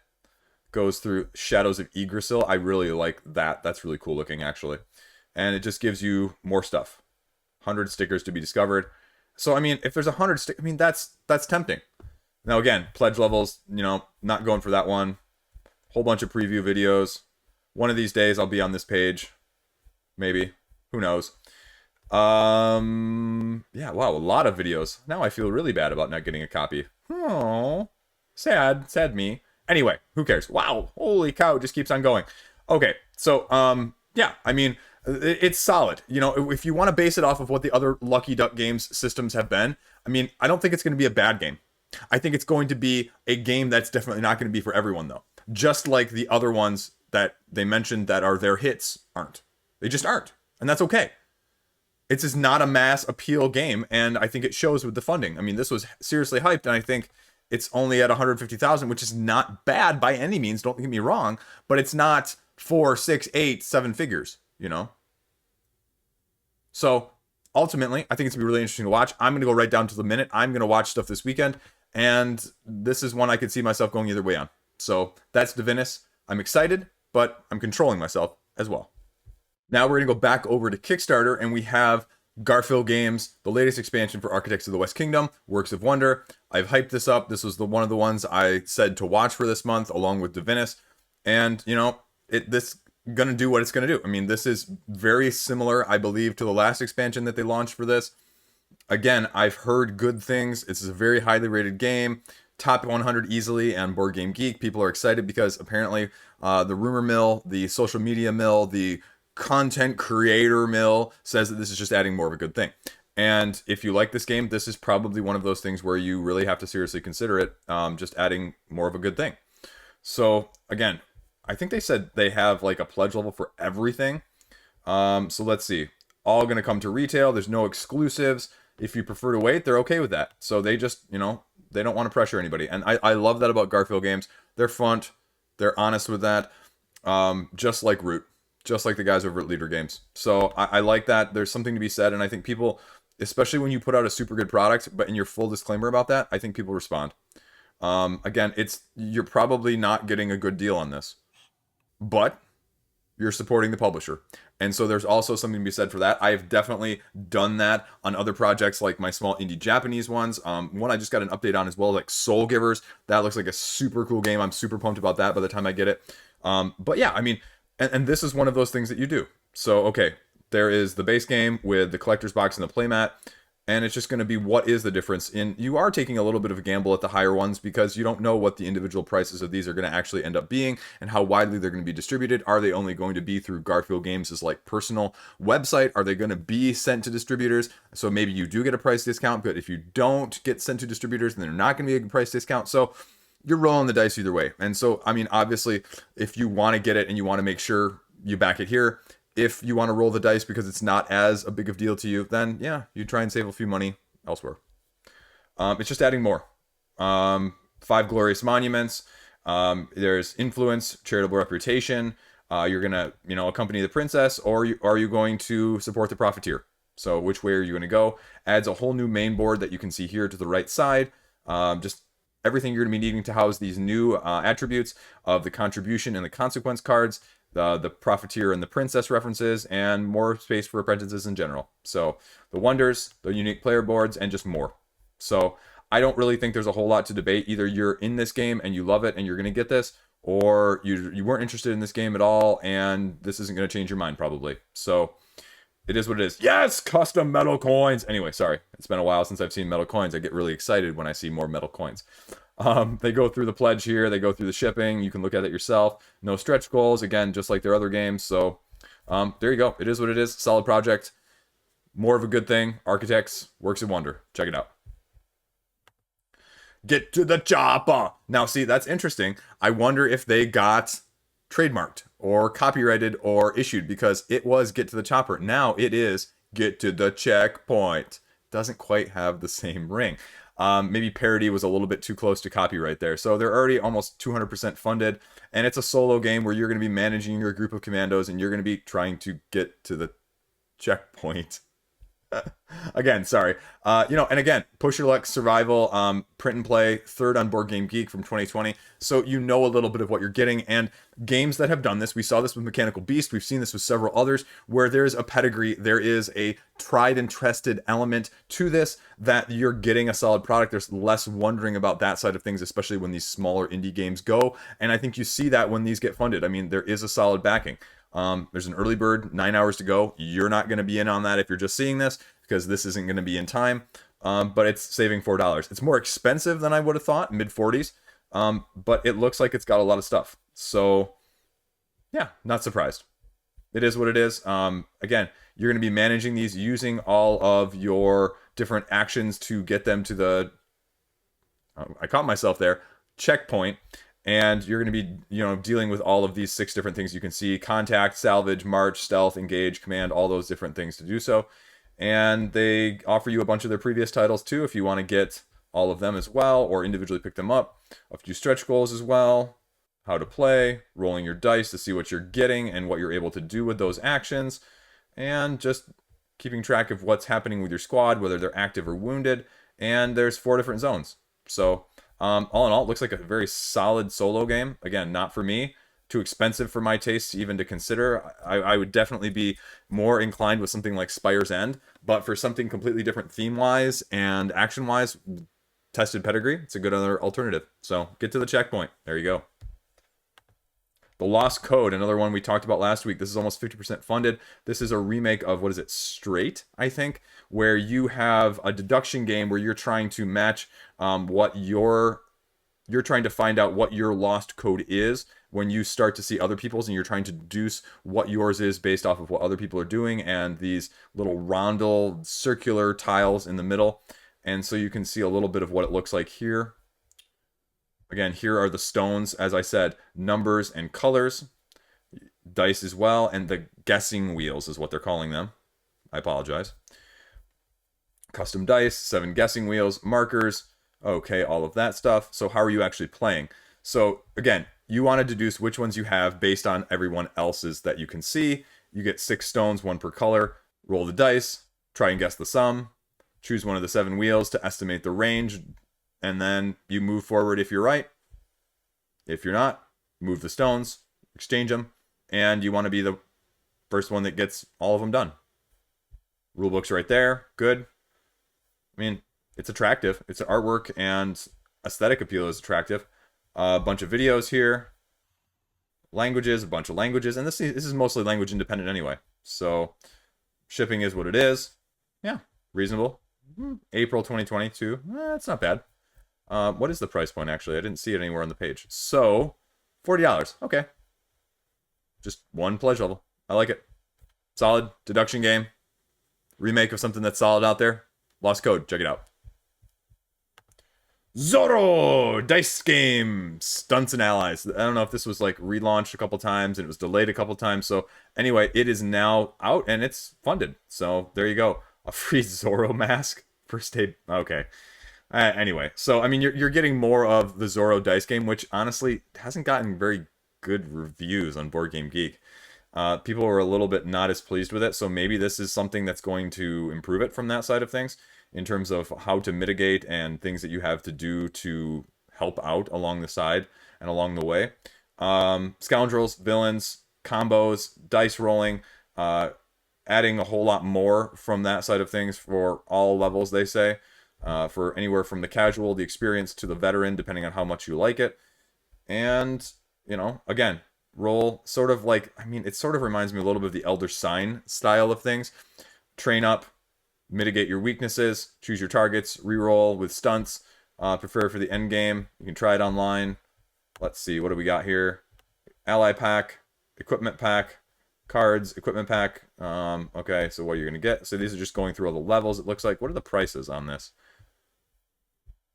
Goes through Shadows of Yggdrasil. I really like that. That's really cool looking, actually. And it just gives you more stuff. 100 stickers to be discovered. So, I mean, if there's 100 stickers, I mean, that's tempting. Now, again, pledge levels, not going for that one. Whole bunch of preview videos. One of these days, I'll be on this page. Maybe. Who knows? Yeah, wow, a lot of videos. Now I feel really bad about not getting a copy. Oh, sad me. Anyway, who cares? Wow, holy cow, it just keeps on going. Okay, so, yeah, I mean, it's solid. If you want to base it off of what the other Lucky Duck Games systems have been, I mean, I don't think it's going to be a bad game. I think it's going to be a game that's definitely not going to be for everyone, though. Just like the other ones that they mentioned that are their hits aren't. They just aren't, and that's okay. It's just not a mass appeal game, and I think it shows with the funding. I mean, this was seriously hyped, and I think it's only at 150,000, which is not bad by any means, don't get me wrong, but it's not 4, 6, 8, 7 figures, So, ultimately, I think it's going to be really interesting to watch. I'm going to go right down to the minute. I'm going to watch stuff this weekend, and this is one I could see myself going either way on. So, that's Divinus. I'm excited, but I'm controlling myself as well. Now we're going to go back over to Kickstarter, and we have Garphill Games, the latest expansion for Architects of the West Kingdom, Works of Wonder. I've hyped this up. This was one of the ones I said to watch for this month, along with Divinus. And, this going to do what it's going to do. I mean, this is very similar, I believe, to the last expansion that they launched for this. Again, I've heard good things. It's a very highly rated game. Top 100 easily on Board Game Geek. People are excited because apparently the rumor mill, the social media mill, the content creator mill says that this is just adding more of a good thing. And if you like this game, this is probably one of those things where you really have to seriously consider it, just adding more of a good thing. So again, I think they said they have like a pledge level for everything. So let's see. All going to come to retail. There's no exclusives. If you prefer to wait, they're okay with that. So they just, they don't want to pressure anybody. And I love that about Garphill Games. They're front. They're honest with that. Just like Root. Just like the guys over at Leader Games. So I like that. There's something to be said, and I think people, especially when you put out a super good product, but in your full disclaimer about that, I think people respond. Again, you're probably not getting a good deal on this, but you're supporting the publisher. And so there's also something to be said for that. I've definitely done that on other projects like my small indie Japanese ones. One I just got an update on as well, like Soul Givers. That looks like a super cool game. I'm super pumped about that by the time I get it. But yeah, I mean, and this is one of those things that you do. So, okay, there is the base game with the collector's box and the playmat. And it's just going to be what is the difference in, you are taking a little bit of a gamble at the higher ones because you don't know what the individual prices of these are going to actually end up being and how widely they're going to be distributed. Are they only going to be through Garfield Games' like personal website? Are they going to be sent to distributors? So maybe you do get a price discount, but if you don't get sent to distributors, then they're not going to be a price discount. So you're rolling the dice either way. And so, I mean, obviously, if you want to get it and you want to make sure you back it here, if you want to roll the dice because it's not as a big of deal to you, then yeah, you try and save a few money elsewhere. It's just adding more. 5 glorious monuments. There's influence, charitable reputation. You're gonna, accompany the princess, or are you going to support the profiteer? So which way are you going to go? Adds a whole new main board that you can see here to the right side. Just everything you're going to be needing to house these new attributes of the contribution and the consequence cards. The profiteer and the princess references, and more space for apprentices in general. So the wonders, the unique player boards, and just more. So I don't really think there's a whole lot to debate. Either you're in this game and you love it and you're going to get this, or you weren't interested in this game at all and this isn't going to change your mind probably. So it is what it is. Yes, custom metal coins. Anyway, sorry. It's been a while since I've seen metal coins. I get really excited when I see more metal coins. They go through the pledge here. They go through the shipping. You can look at it yourself. No stretch goals. Again, just like their other games. So there you go. It is what it is. Solid project. More of a good thing. Architects. Works a wonder. Check it out. Get to the chopper. Now, see, that's interesting. I wonder if they got trademarked or copyrighted or issued because it was Get to the Chopper. Now it is Get to the Checkpoint. Doesn't quite have the same ring. Maybe parody was a little bit too close to copyright there. So they're already almost 200% funded. And it's a solo game where you're going to be managing your group of commandos and you're going to be trying to get to the checkpoint. Again, sorry. And again, push your luck, survival, print and play, third on Board Game Geek from 2020. So you know a little bit of what you're getting. And games that have done this, we saw this with Mechanical Beast, we've seen this with several others, where there's a pedigree, there is a tried and trusted element to this, that you're getting a solid product. There's less wondering about that side of things, especially when these smaller indie games go. And I think you see that when these get funded. I mean, there is a solid backing. There's an early bird, 9 hours to go. You're not going to be in on that if you're just seeing this, because this isn't going to be in time. But it's saving $4. It's more expensive than I would have thought, mid-40s. But it looks like it's got a lot of stuff. So, yeah, not surprised. It is what it is. Again, you're going to be managing these using all of your different actions to get them to the... I caught myself there. Checkpoint. And you're going to be, dealing with all of these 6 different things you can see: contact, salvage, march, stealth, engage, command, all those different things to do so. And they offer you a bunch of their previous titles too, if you want to get all of them as well, or individually pick them up. A few stretch goals as well. How to play, rolling your dice to see what you're getting and what you're able to do with those actions. And just keeping track of what's happening with your squad, whether they're active or wounded. And there's 4 different zones. So... all in all, it looks like a very solid solo game. Again, not for me. Too expensive for my tastes even to consider. I would definitely be more inclined with something like Spire's End. But for something completely different theme-wise and action-wise, tested pedigree, it's a good other alternative. So, get to the checkpoint. There you go. The Lost Code, another one we talked about last week. This is almost 50% funded. This is a remake of, Straight, I think, where you have a deduction game where you're trying to match what you're trying to find out what your lost code is when you start to see other people's, and you're trying to deduce what yours is based off of what other people are doing, and these little rondel circular tiles in the middle. And so you can see a little bit of what it looks like here. Again, here are the stones, as I said, numbers and colors, dice as well, and the guessing wheels is what they're calling them. I apologize. Custom dice, 7 guessing wheels, markers, okay, all of that stuff. So how are you actually playing? So again, you want to deduce which ones you have based on everyone else's that you can see. You get 6 stones, 1 per color. Roll the dice, try and guess the sum, choose one of the 7 wheels to estimate the range, and then you move forward if you're right. If you're not, move the stones, exchange them, and you want to be the first one that gets all of them done. Rulebook's right there. Good. I mean, it's attractive. It's artwork and aesthetic appeal is attractive. A bunch of videos here. Languages, a bunch of languages. And this is mostly language independent anyway. So, shipping is what it is. Yeah, reasonable. April 2022. That's not bad. What is the price point, actually? I didn't see it anywhere on the page. So, $40. Okay. Just one pledge level. I like it. Solid deduction game. Remake of something that's solid out there. Lost Code. Check it out. Zorro! Dice game. Stunts and Allies. I don't know if this was like relaunched a couple times and it was delayed a couple times. So anyway, it is now out and it's funded. So there you go. A free Zorro mask. First aid. Okay. Anyway, so I mean, you're getting more of the Zorro dice game, which honestly hasn't gotten very good reviews on Board Game Geek. People were a little bit not as pleased with it, so maybe this is something that's going to improve it from that side of things, in terms of how to mitigate and things that you have to do to help out along the side and along the way. Scoundrels, villains, combos, dice rolling, adding a whole lot more from that side of things for all levels, they say. For anywhere from the casual, the experienced, to the veteran, depending on how much you like it. And, you know, again, roll sort of like, I mean, it sort of reminds me a little bit of the Elder Sign style of things. Train up, mitigate your weaknesses, choose your targets, reroll with stunts, prepare for the end game. You can try it online. Let's see, what do we got here? Ally pack, equipment pack, cards, equipment pack. Okay, so what you're going to get. So these are just going through all the levels, it looks like. What are the prices on this?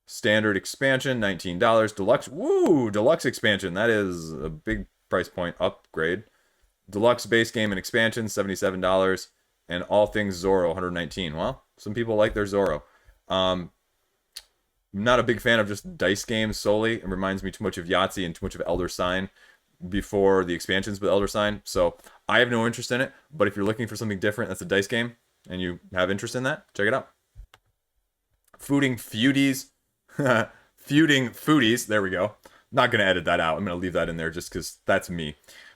Standard expansion, $19. Deluxe, woo! Deluxe expansion. That is a big price point upgrade. Deluxe base game and expansion, $77. And all things Zorro, $119. Well, some people like their Zorro. Not a big fan of just dice games solely. It reminds me too much of Yahtzee and too much of Elder Sign before the expansions with Elder Sign. So I have no interest in it. But if you're looking for something different that's a dice game and you have interest in that, check it out. Feuding Foodies. Feuding Foodies. There we go. Not going to edit that out. I'm going to leave that in there just because that's me.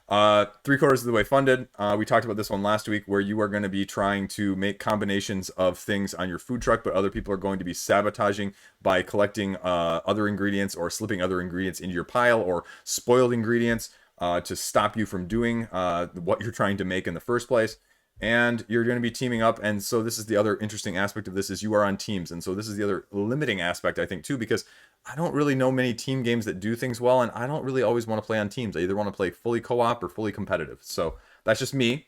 3/4 of the way funded. We talked about this one last week, where you are going to be trying to make combinations of things on your food truck, but other people are going to be sabotaging by collecting other ingredients or slipping other ingredients into your pile, or spoiled ingredients to stop you from doing what you're trying to make in the first place. And you're going to be teaming up, and so this is the other interesting aspect of this, is you are on teams. And so this is the other limiting aspect, I think, too, because I don't really know many team games that do things well, and I don't really always want to play on teams. I either want to play fully co-op or fully competitive. So that's just me.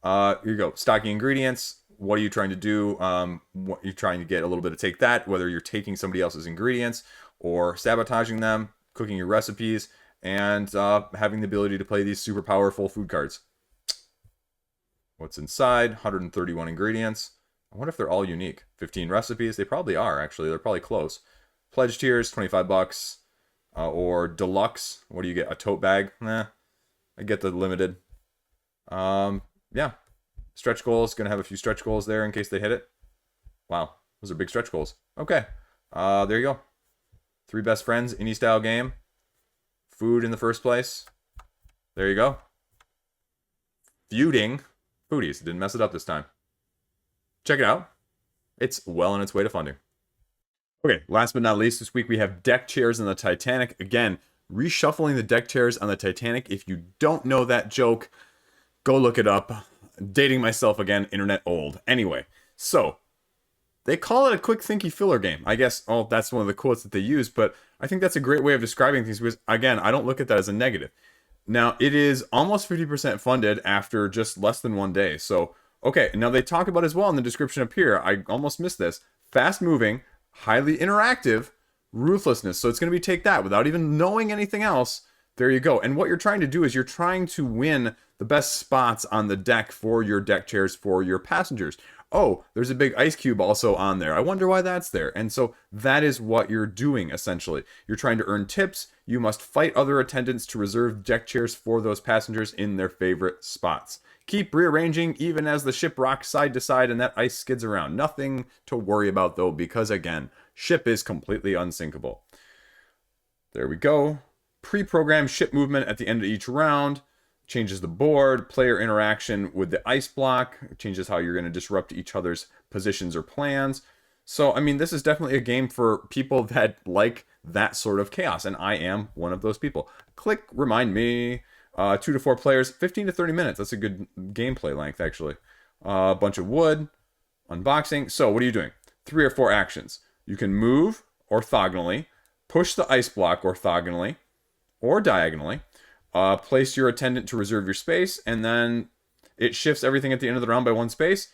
Here you go. Stocking ingredients. What are you trying to do? What you're trying to get a little bit of take that, whether you're taking somebody else's ingredients or sabotaging them, cooking your recipes, and having the ability to play these super powerful food cards. What's inside? 131 ingredients. I wonder if they're all unique. 15 recipes. They probably are, actually. They're probably close. Pledge tiers, $25. Or deluxe. What do you get? A tote bag? Nah. I get the limited. Yeah. Stretch goals. Gonna have a few stretch goals there in case they hit it. Wow. Those are big stretch goals. Okay. There you go. 3 best friends. Indie style game. Food in the first place. There you go. Feuding Foodies. Didn't mess it up this time. Check it out. It's well on its way to funding. Okay, last but not least, this week we have Deckchairs on the Titanic. Again, reshuffling the Deckchairs on the Titanic. If you don't know that joke, go look it up. Dating myself again, internet old. Anyway, so they call it a quick thinky filler game. I guess, oh, that's one of the quotes that they use, but I think that's a great way of describing things because, again, I don't look at that as a negative. Now, it is almost 50% funded after just less than 1 day. So, okay, now they talk about as well in the description up here, I almost missed this, fast-moving, highly interactive, ruthlessness. So it's going to be take that without even knowing anything else. There you go. And what you're trying to do is you're trying to win the best spots on the deck for your deck chairs for your passengers. Oh, there's a big ice cube also on there. I wonder why that's there. And so that is what you're doing, essentially. You're trying to earn tips. You must fight other attendants to reserve deck chairs for those passengers in their favorite spots. Keep rearranging even as the ship rocks side to side and that ice skids around. Nothing to worry about, though, because, again, ship is completely unsinkable. There we go. Pre-programmed ship movement at the end of each round. changes the board, player interaction with the ice block, changes how you're going to disrupt each other's positions or plans. So, I mean, this is definitely a game for people that like that sort of chaos, and I am one of those people. Click remind me. 2 to 4 players, 15 to 30 minutes. That's a good gameplay length, actually. A bunch of wood, unboxing. So, what are you doing? 3 or 4 actions. You can move orthogonally, push the ice block orthogonally or diagonally, place your attendant to reserve your space, and then it shifts everything at the end of the round by 1 space.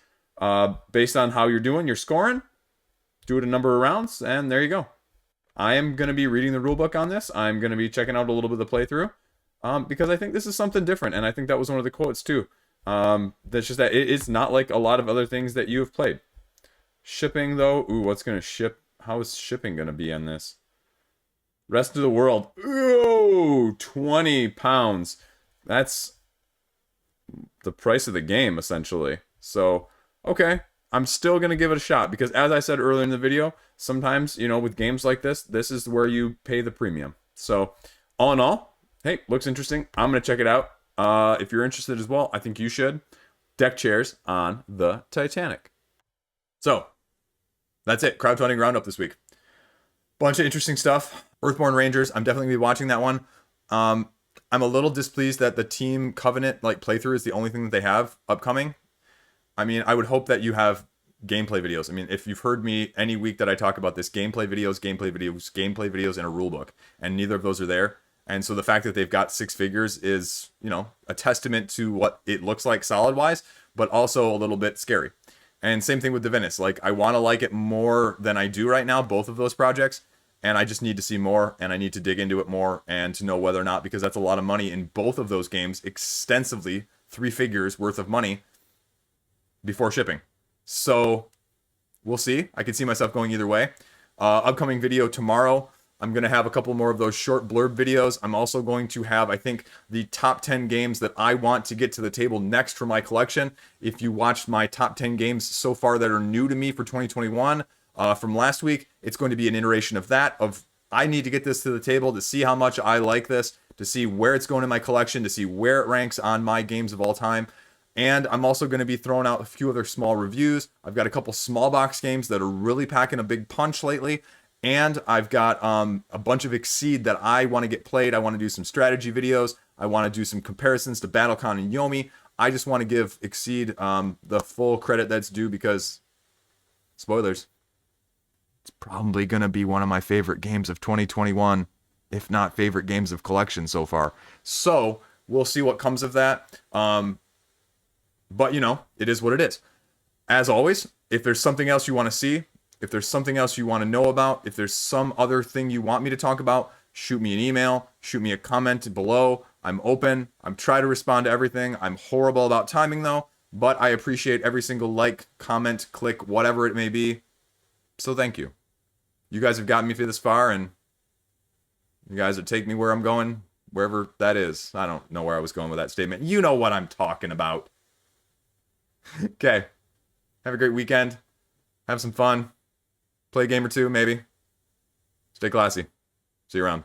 Based on how you're doing, you're scoring. Do it a number of rounds, and there you go. I am going to be reading the rulebook on this. I'm going to be checking out a little bit of the playthrough. Because I think this is something different, and I think that was one of the quotes too. That's just that it's not like a lot of other things that you have played. Shipping though, ooh, what's gonna ship? How is shipping gonna be on this? Rest of the world, ooh, 20 pounds. That's the price of the game essentially. So, okay, I'm still gonna give it a shot because as I said earlier in the video, sometimes, you know, with games like this is where you pay the premium. So, all in all, hey, looks interesting. I'm going to check it out. If you're interested as well, I think you should. Deckchairs on the Titanic. So, that's it. Crowdfunding Roundup this week. Bunch of interesting stuff. Earthborne Rangers. I'm definitely going to be watching that one. I'm a little displeased that the Team Covenant playthrough is the only thing that they have upcoming. I mean, I would hope that you have gameplay videos. I mean, if you've heard me any week that I talk about this, gameplay videos, and a rulebook. And neither of those are there. And so the fact that they've got 6 figures is, you know, a testament to what it looks like solid-wise, but also a little bit scary. And same thing with Divinus. Like, I want to like it more than I do right now, both of those projects, and I just need to see more, and I need to dig into it more, and to know whether or not, because that's a lot of money in both of those games, extensively, 3 figures worth of money before shipping. So, we'll see. I could see myself going either way. Upcoming video tomorrow. I'm going to have a couple more of those short blurb videos. I'm also going to have, I think, the top 10 games that I want to get to the table next for my collection. If you watched my top 10 games so far that are new to me for 2021 from last week, it's going to be an iteration of that, of I need to get this to the table to see how much I like this, to see where it's going in my collection, to see where it ranks on my games of all time. And I'm also going to be throwing out a few other small reviews. I've got a couple small box games that are really packing a big punch lately. And I've got a bunch of Exceed that I want to get played. I want to do some strategy videos. I want to do some comparisons to BattleCon and Yomi. I just want to give Exceed the full credit that's due because, spoilers, it's probably going to be one of my favorite games of 2021, if not favorite games of collection so far. So, we'll see what comes of that. But, you know, it is what it is. As always, if there's something else you want to see, if there's something else you want to know about, if there's some other thing you want me to talk about, shoot me an email, shoot me a comment below. I'm open. I'm trying to respond to everything. I'm horrible about timing though, but I appreciate every single like, comment, click, whatever it may be. So thank you. You guys have gotten me this far, and you guys would take me where I'm going, wherever that is. I don't know where I was going with that statement. You know what I'm talking about. Okay. Have a great weekend. Have some fun. Play a game or two, maybe. Stay classy. See you around.